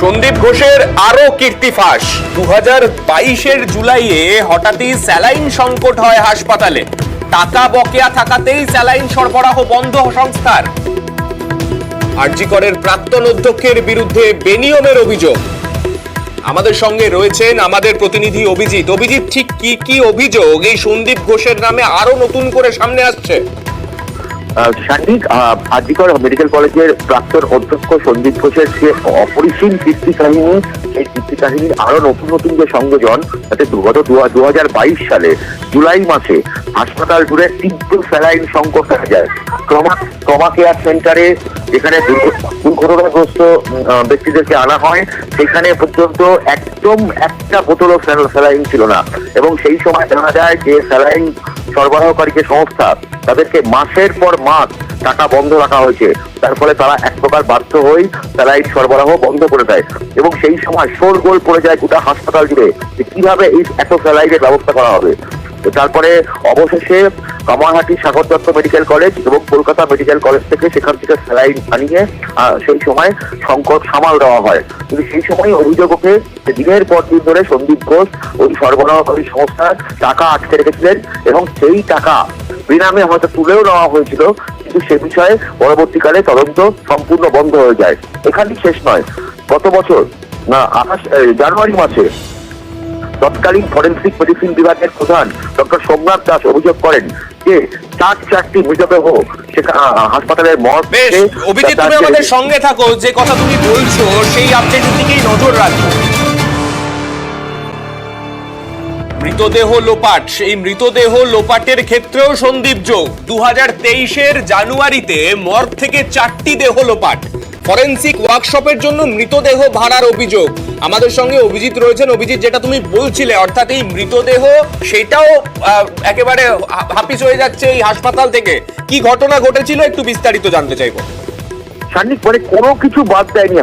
সন্দীপ ঘোষের আরো কীর্তি ফাঁস। 2022-এর জুলাইয়ে হঠাৎই স্যালাইন সংকট হয় হাসপাতালে। টাকা বকেয়া থাকাতেই স্যালাইন সরবরাহ বন্ধ সংস্থার। আরজি করের প্রাক্তন অধ্যক্ষের বিরুদ্ধে বেনিয়মের অভিযোগ। আমাদের সঙ্গে রয়েছেন আমাদের প্রতিনিধি অভিজিৎ। অভিজিৎ, ঠিক কি কি অভিযোগ এই সন্দীপ ঘোষের নামে আরো নতুন করে সামনে আসছে? সান্দিক, আরজি কর মেডিকেল কলেজের প্রাক্তন অধ্যক্ষ সন্দীপ ঘোষের যে অপরিসীম কীর্তি কাহিনী, সেই কীর্তি কাহিনীর আরো নতুন নতুন যে সংযোজন, তাতে গত 2022 সালে জুলাই মাসে হাসপাতাল জুড়ে তীব্র স্যালাইন সংকট দেখা যায়। ট্রমা কেয়ার সেন্টারে যেখানে দুর্ঘটনাগ্রস্ত ব্যক্তিদেরকে আনা হয়, সেখানে পর্যন্ত একদম একটা বোতলও স্যালাইন ছিল না। এবং সেই সময় জানা যায় যে স্যালাইন সরবরাহকারী যে সংস্থা, তাদেরকে মাসের পর মাস টাকা বন্ধ রাখা হয়েছে। তার ফলে তারা এক প্রকার বাধ্য হয়ে স্যালাইন সরবরাহ বন্ধ করে দেয়। এবং সেই সময় শোরগোল পড়ে যায় গোটা হাসপাতাল জুড়ে যে কিভাবে এই এত স্যালাইনের ব্যবস্থা করা হবে। তারপরে অবশেষে কামারহাটি সাগর দত্ত মেডিকেল কলেজ এবং কলকাতা মেডিকেল কলেজ থেকে সেখান থেকে স্যালাইন আনিয়ে সেই সময় সংকট সামাল দেওয়া হয়। কিন্তু সেই সময় অভিযোগ ওঠে যে দিনের পর দিন ধরে সন্দীপ ঘোষ ওই সরবরাহকারী সংস্থার টাকা আটকে রেখেছিলেন এবং সেই টাকা বিনামে হয়তো তুলেও নেওয়া হয়েছিল, কিন্তু সে বিষয়ে পরবর্তীকালে তদন্ত সম্পূর্ণ বন্ধ হয়ে যায়। এখানেই শেষ নয়, গত বছর জানুয়ারি মাসে তৎকালীন ফরেন্সিক মেডিসিন বিভাগের প্রধান ডক্টর সোমনাথ দাস অভিযোগ করেন যে চারটি মৃতদেহ হাসপাতালের মর্গে। অভিজিৎ, তুমি আমাদের সঙ্গে থাকো, যে কথা তুমি বলছো সেই আপডেটের দিকেই নজর রাখবো। মৃতদেহ লোপাট, সেই মৃতদেহ লোপাটের ক্ষেত্রেও সন্দীপ যোগ। 2023-এর জানুয়ারিতে মর্গ থেকে 4টি দেহ লোপাট। ফরেন্সিক ওয়ার্কশপের জন্য মৃতদেহ ভাড়ার অভিযোগ। আমাদের সঙ্গে অভিজিৎ রয়েছেন। অভিজিৎ, যেটা তুমি বলছিলে, অর্থাৎ এই মৃতদেহ সেটাও একেবারে হাপিস হয়ে যাচ্ছে এই হাসপাতাল থেকে। কি ঘটনা ঘটেছিল একটু বিস্তারিত জানতে চাইবো। সান্নিক, মানে কোনো কিছু বাদ দেয়নি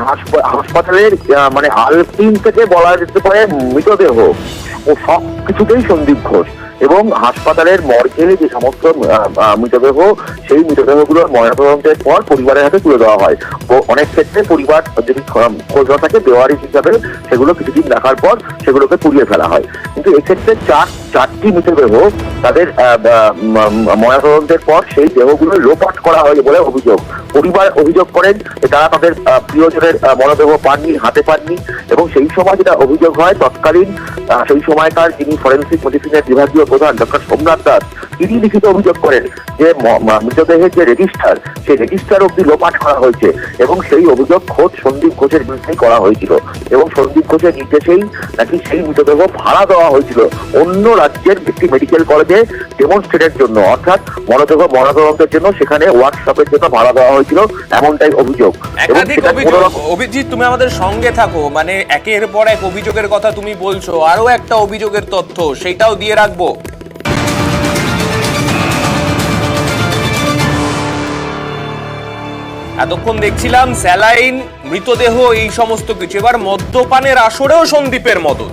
হাসপাতালের, মানে আলপিন থেকে বলা যেতে পারে মৃতদেহ ও সব কিছুতেই সন্দীপ ঘোষ। এবং হাসপাতালের মর্গে যে সমস্ত মৃতদেহ, সেই মৃতদেহগুলোর ময়নাতদন্তের পর পরিবারের হাতে তুলে দেওয়া হয়। অনেক ক্ষেত্রে পরিবার যদি খোঁজ না থাকে, বেওয়ারিশ হিসাবে সেগুলো কিছুদিন রাখার পর সেগুলোকে পুড়িয়ে ফেলা হয়। কিন্তু এক্ষেত্রে চারটি মৃতদেহ তাদের ময়নাতদন্তের পর সেই দেহগুলো লোপাট করা হয় বলে অভিযোগ। পরিবার অভিযোগ করেন যে তারা তাদের প্রিয়জনের মরদেহ পাননি, হাতে পাননি। এবং সেই সময় যেটা অভিযোগ হয়, তৎকালীন সেই সময়কার যিনি ফরেন্সিক মেডিসিনের বিভাগীয় প্রধান ডক্টর সোমনাথ দাস, তিনি লিখিত অভিযোগ করেন যে মৃতদেহের যে রেজিস্টার, সেই রেজিস্টার অব্দি লোপাট করা হয়েছে। এবং সেই অভিযোগ খোদ সন্দীপ ঘোষের বিরুদ্ধেই করা হয়েছিল। এবং সন্দীপ ঘোষের নির্দেশেই নাকি সেই মৃতদেহ ভাড়া দেওয়া হয়েছিল অন্য রাজ্যের একটি মেডিকেল কলেজে ডেমনস্ট্রেটের জন্য, অর্থাৎ ময়নাতদন্তের জন্য সেখানে ওয়ার্কশপের জন্য ভাড়া দেওয়া হয়েছিল, এমনটাই অভিযোগ। অভিজিৎ, তুমি আমাদের সঙ্গে থাকো, মানে একের পর এক অভিযোগের কথা তুমি বলছো। আরো একটা অভিযোগের তথ্য সেটাও দিয়ে রাখবো। এতক্ষণ দেখছিলাম স্যালাইন, মৃতদেহ, এই সমস্ত কিছু। এবার মদ্যপানের আসরেও সন্দীপের মদত।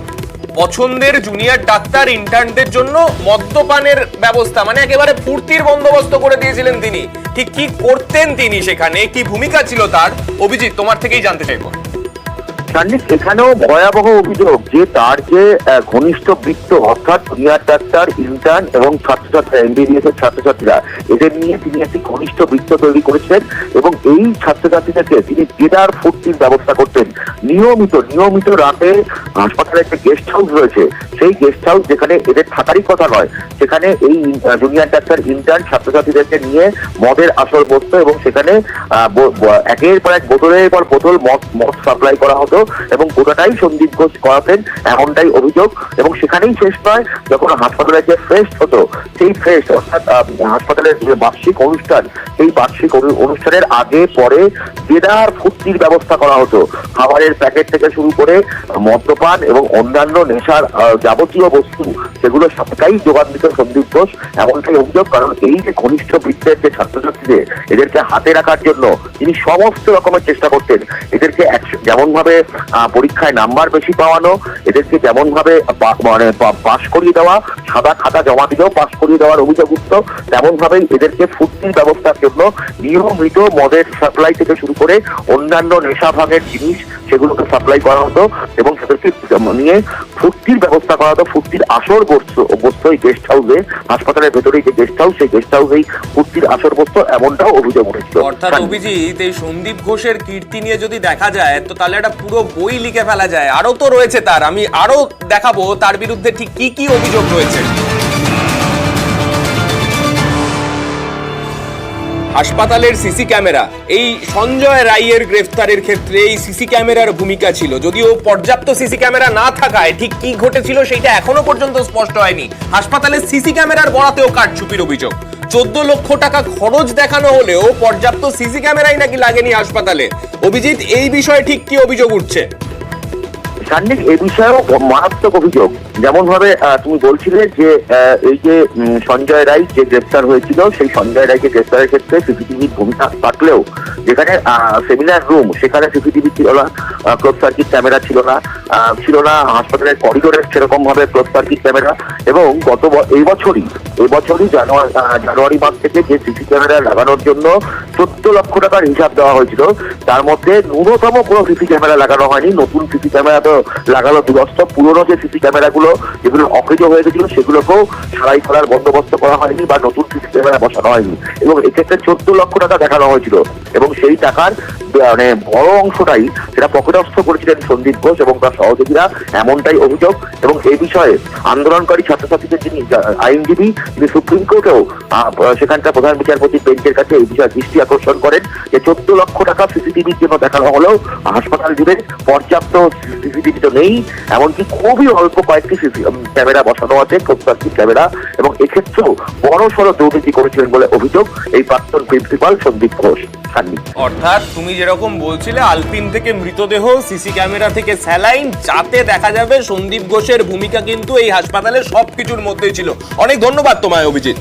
পছন্দের জুনিয়র ডাক্তার ইন্টার্নদের জন্য মদ্যপানের ব্যবস্থা, মানে একেবারে ফুর্তির বন্দোবস্ত করে দিয়েছিলেন তিনি। ঠিক কি করতেন তিনি সেখানে, কি ভূমিকা ছিল তার? অভিজিৎ, তোমার থেকেই জানতে চাইবো। এখানেও ভয়াবহ অভিযোগ যে তার যে ঘনিষ্ঠ বৃত্ত, অর্থাৎ জুনিয়র ডাক্তার, ইন্টার্ন এবং ছাত্রছাত্রীরা, এমবিবিএস এর ছাত্রছাত্রীরা, এদের নিয়ে তিনি একটি ঘনিষ্ঠ বৃত্ত তৈরি করেছেন। এবং এই ছাত্রছাত্রীদেরকে তিনি জেদার ফুর্তির ব্যবস্থা করতেন। নিয়মিত রাতে হাসপাতালের যে গেস্ট হাউস রয়েছে, সেই গেস্ট হাউস যেখানে এদের থাকারই কথা নয়, সেখানে এই জুনিয়র ডাক্তার, ইন্টার্ন ছাত্রছাত্রীদেরকে নিয়ে মদের আসর বসত। এবং সেখানে একের পর এক বোতলের পর বোতল মদ সাপ্লাই করা হতো এবং গোটাটাই সন্দীপ ঘোষ করাতেন, এমনটাই অভিযোগ। এবং সেখানেই শেষ নয়, যখন হাসপাতালের যে ফেস্ট হতো, সেই ফেস্ট অর্থাৎ হাসপাতালের যে বার্ষিক অনুষ্ঠান, সেই বার্ষিক অনুষ্ঠানের আগে পরে জেদার ফুর্তির ব্যবস্থা করা হতো। খাবারের প্যাকেট থেকে শুরু করে মদ্যপান এবং অন্যান্য নেশার যাবতীয় বস্তু, সেগুলো সবটাই যোগান দিত সন্দীপ ঘোষ, এমনটাই অভিযোগ। কারণ এই যে ঘনিষ্ঠ বৃত্তের যে ছাত্রছাত্রীদের, এদেরকে হাতে রাখার জন্য তিনি সমস্ত রকমের চেষ্টা করতেন। এদেরকে যেমন ভাবে পরীক্ষায় নাম্বার বেশি পাওয়ানো, এদেরকে যেমন ভাবে পাশ করিয়ে দেওয়া, সাদা খাতা জমা দিলেও পাশ করিয়ে দেওয়ার অভিযোগ উঠত, তেমন ভাবেই এদেরকে ফুর্তির ব্যবস্থার জন্য নিয়মিত মদের সাপ্লাই থেকে শুরু করে অন্যান্য নেশা ভাঙের জিনিস সেগুলোকে সাপ্লাই করা হতো এবং সেদেরকে নিয়ে ফুর্তির ব্যবস্থা করা হতো। ফুর্তির আসর বসতো এই গেস্ট হাউসে, হাসপাতালের ভেতরেই যে গেস্ট হাউস, সেই গেস্ট হাউসেই ফুর্তির আসর বসতো, এমনটাও অভিযোগ উঠেছিল। অর্থাৎ অভিজিৎ, এই সন্দীপ ঘোষের কীর্তি নিয়ে যদি দেখা যায় তো তাহলে একটা পুরো বই লিখে ফেলা যায়। আরো তো রয়েছে তার, আমি আরো দেখাবো তার বিরুদ্ধে ঠিক কি কি অভিযোগ রয়েছে। হাসপাতালের সিসি ক্যামেরা, এই সঞ্জয় রায়ের গ্রেফতারের ক্ষেত্রে এই সিসি ক্যামেরার ভূমিকা ছিল, যদিও পর্যাপ্ত সিসি ক্যামেরা না থাকায় ঠিক কি ঘটেছিল সেটা এখনো পর্যন্ত স্পষ্ট হয়নি। হাসপাতালের সিসি ক্যামেরার বরাতেও কারচুপির অভিযোগ। 14 লক্ষ টাকা খরচ দেখানো হলেও পর্যাপ্ত সিসি ক্যামেরাই নাকি লাগেনি হাসপাতালে। অভিজিৎ, এই বিষয়ে ঠিক কি অভিযোগ উঠছে? সান্নিক, এই বিষয়েও মারাত্মক অভিযোগ। যেমন ভাবে তুমি বলছিলে যে এই যে সঞ্জয় রায় যে গ্রেফতার হয়েছিল, সেই সঞ্জয় রায়কে গ্রেফতারের ক্ষেত্রে সিসিটিভির ভূমিকা থাকলেও যেখানে সেমিনার রুম সেখানে সিসিটিভি ছিল না, ক্লোজ সার্কিট ক্যামেরা ছিল না হাসপাতালের করিডোরে সেরকম ভাবে ক্লোজ সার্কিট ক্যামেরা। এবং এই বছরই জানুয়ারি মাস থেকে যে সিসি ক্যামেরা লাগানোর জন্য 14 লক্ষ টাকার হিসাব দেওয়া হয়েছিল, তার মধ্যে ন্যূনতম কোনো সিসি ক্যামেরা লাগানো হয়নি। নতুন সিসি ক্যামেরা তো লাগালো দুরস্ত, পুরোনো যে সিসি ক্যামেরাগুলো যেগুলো অকেজ হয়ে গেছিল সেগুলোকেও সারাই করার বন্দোবস্ত করা হয়নি বা নতুন সিসি ক্যামেরা বসানো হয়নি। এবং এক্ষেত্রে 14 লক্ষ টাকা দেখানো হয়েছিল এবং সেই টাকার মানে বড় অংশটাই সেটা পকেটস্থ করেছিলেন সন্দীপ ঘোষ এবং তার সহযোগীরা, এমনটাই অভিযোগ। এবং এই বিষয়ে আন্দোলনকারী ছাত্রছাত্রীদের যিনি আইনজীবী, তিনি সুপ্রিম কোর্টেও সেখানকার প্রধান বিচারপতি বেঞ্চের কাছে এই বিষয়ে দৃষ্টি আকর্ষণ করেন যে 14 লক্ষ টাকা সিসিটিভির জন্য দেখানো হলেও হাসপাতাল জুড়ে পর্যাপ্ত সিসিটিভি তো নেই, এমনকি খুবই অল্প কয়েকটি ক্যামেরা বসানো আছে, ক্লোজ সার্কিট ক্যামেরা। এবং এক্ষেত্রেও বড়সড় দুর্নীতি করেছিলেন বলে অভিযোগ এই প্রাক্তন প্রিন্সিপাল সন্দীপ ঘোষ। অর্থাৎ তুমি যেরকম বলছিলে আলপিন থেকে মৃতদেহ, সিসি ক্যামেরা থেকে স্যালাইন, যাতে দেখা যাবে সন্দীপ ঘোষের ভূমিকা কিন্তু এই হাসপাতালের সবকিছুর মধ্যেই ছিল। অনেক ধন্যবাদ তোমায় অভিজিৎ।